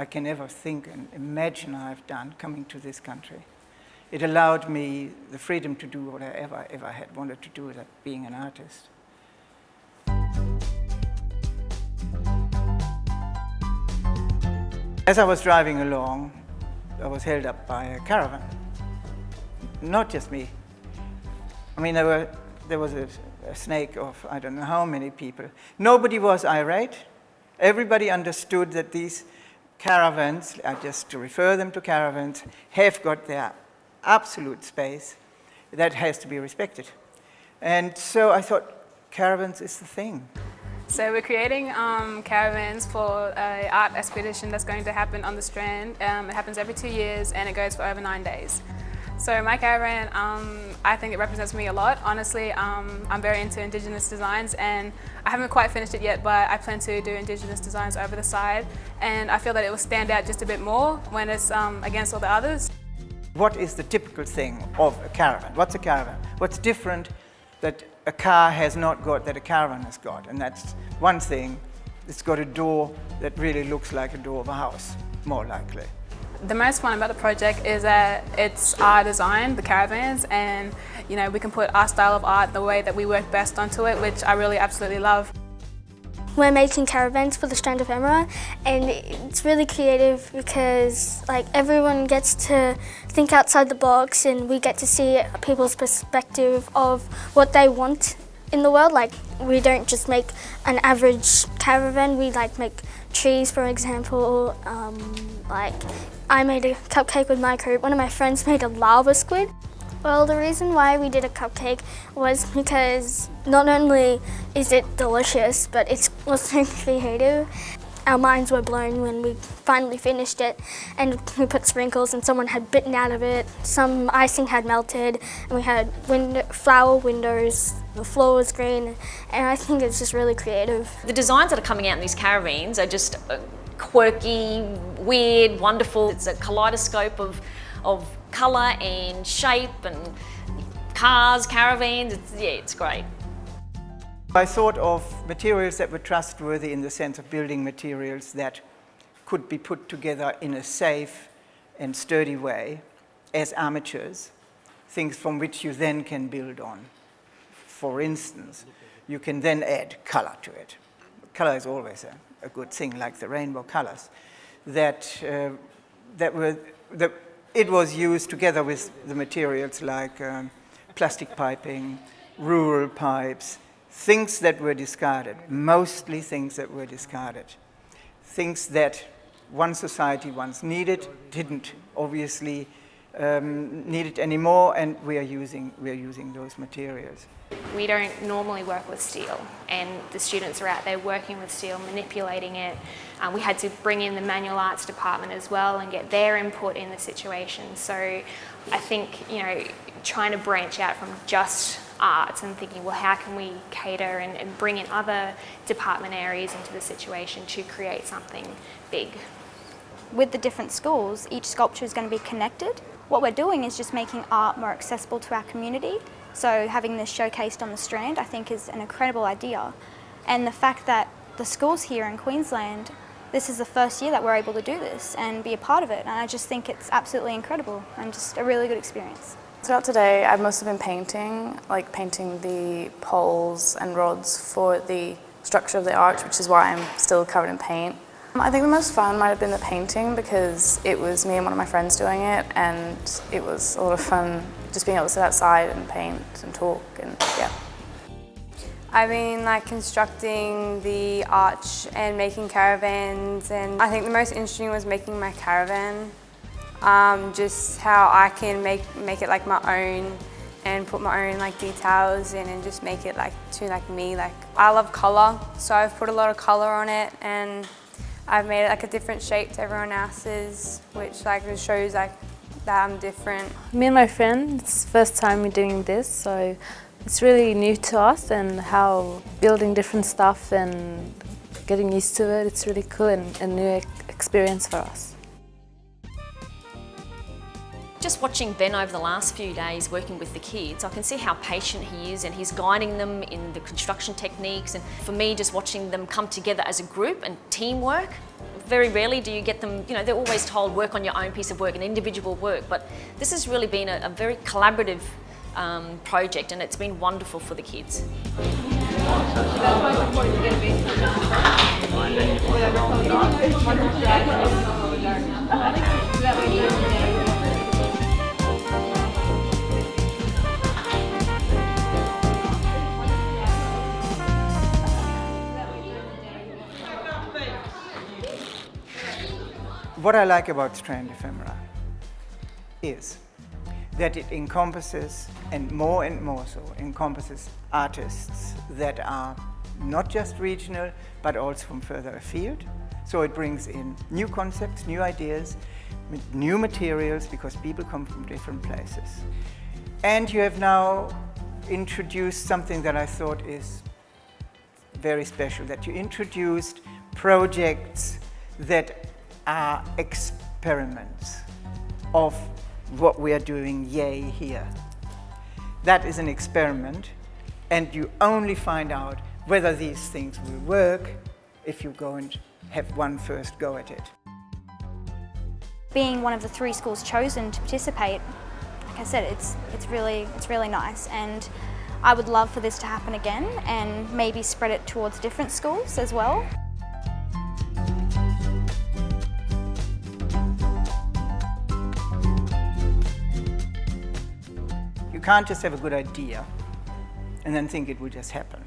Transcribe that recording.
I can ever think and imagine I've done coming to this country. It allowed me the freedom to do what I ever had wanted to do, that being an artist. As I was driving along, I was held up by a caravan. Not just me. I mean, there was a snake of I don't know how many people. Nobody was irate. Everybody understood that these caravans, just to refer them to caravans, have got their absolute space that has to be respected. And so I thought, caravans is the thing. So we're creating caravans for an art expedition that's going to happen on the Strand. It happens every 2 years and it goes for over 9 days. So my caravan, I think it represents me a lot. Honestly, I'm very into Indigenous designs and I haven't quite finished it yet, but I plan to do Indigenous designs over the side. And I feel that it will stand out just a bit more when it's against all the others. What is the typical thing of a caravan? What's a caravan? What's different that a car has not got that a caravan has got? And that's one thing. It's got a door that really looks like a door of a house, more likely. The most fun about the project is that it's our design, the caravans, and we can put our style of art the way that we work best onto it, which I really absolutely love. We're making caravans for the Strand Ephemera, and it's really creative because everyone gets to think outside the box and we get to see people's perspective of what they want in the world. We don't just make an average caravan, we make trees, for example. I made a cupcake with my group. One of my friends made a lava squid. Well, the reason why we did a cupcake was because not only is it delicious, but it's also creative. Our minds were blown when we finally finished it, and we put sprinkles and someone had bitten out of it. Some icing had melted, and we had flower windows, the floor was green, and I think it's just really creative. The designs that are coming out in these caravans are just quirky, weird, wonderful. It's a kaleidoscope of colour and shape and cars, caravans. It's great. I thought of materials that were trustworthy in the sense of building materials that could be put together in a safe and sturdy way as armatures, things from which you then can build on. For instance, you can then add colour to it. Colour is always a good thing, like the rainbow colours. It was used together with the materials like plastic piping, rural pipes, things that were discarded, mostly things that were discarded. Things that one society once needed, didn't obviously need it anymore, and we are using those materials. We don't normally work with steel, and the students are out there working with steel, manipulating it. We had to bring in the manual arts department as well and get their input in the situation. So I think, trying to branch out from just arts and thinking, well, how can we cater and bring in other department areas into the situation to create something big. With the different schools, each sculpture is going to be connected. What we're doing is just making art more accessible to our community. So having this showcased on the Strand, I think, is an incredible idea. And the fact that the schools here in Queensland, this is the first year that we're able to do this and be a part of it. And I just think it's absolutely incredible and just a really good experience. Throughout today, I've mostly been painting the poles and rods for the structure of the arch, which is why I'm still covered in paint. I think the most fun might have been the painting because it was me and one of my friends doing it, and it was a lot of fun just being able to sit outside and paint and talk, and yeah. I've been constructing the arch and making caravans, and I think the most interesting was making my caravan. Just how I can make it my own and put my own details in and just make it to me. I love colour, so I've put a lot of colour on it, and I've made it a different shape to everyone else's, which shows that I'm different. Me and my friend, it's the first time we're doing this, so it's really new to us, and how building different stuff and getting used to it, it's really cool and a new experience for us. just watching Ben over the last few days working with the kids, I can see how patient he is and he's guiding them in the construction techniques. And for me, just watching them come together as a group and teamwork. Very rarely do you get them, you know, they're always told work on your own piece of work and individual work, but this has really been a very collaborative project, and it's been wonderful for the kids. What I like about Strand Ephemera is that it encompasses, and more so, encompasses artists that are not just regional, but also from further afield. So it brings in new concepts, new ideas, new materials, because people come from different places. And you have now introduced something that I thought is very special, that you introduced projects that are experiments of what we are doing here. That is an experiment, and you only find out whether these things will work if you go and have one first go at it. Being one of the 3 schools chosen to participate, like I said, it's really nice, and I would love for this to happen again and maybe spread it towards different schools as well. You can't just have a good idea and then think it will just happen.